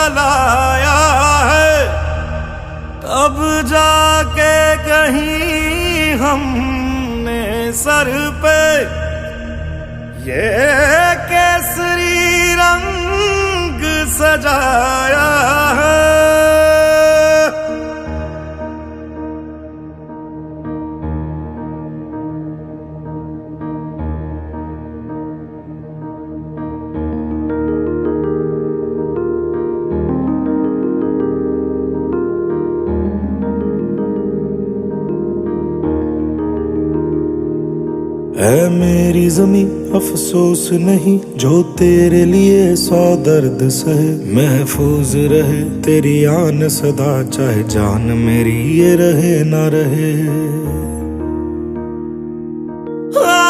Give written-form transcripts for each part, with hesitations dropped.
लाया है, तब जाके कहीं हमने सर पे ये केसरी रंग सजाया है। है मेरी जमी अफसोस नहीं, जो तेरे लिए 100 दर्द सहे। महफूज रहे तेरी आन सदा, चाहे जान मेरी ये रहे ना रहे।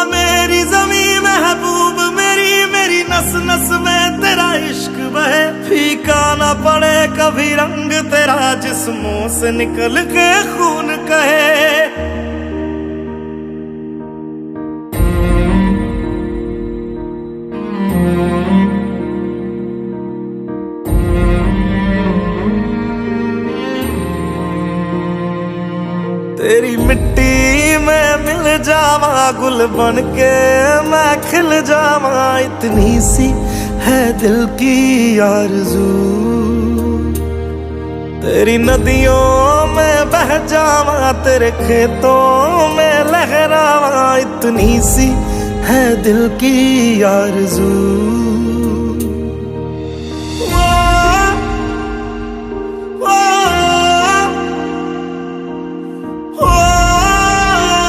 मेरी जमी महबूब मेरी, मेरी नस नस में तेरा इश्क बहे। फीका ना पड़े कभी रंग तेरा, जिस्मों से निकल के खून कहे। तेरी मिट्टी में मिल जावा, गुल बन के मैं खिल जावा। इतनी सी है दिल की आरज़ू, तेरी नदियों में बह जावा, तेरे खेतों में लहरावा। इतनी सी है दिल की आरज़ू।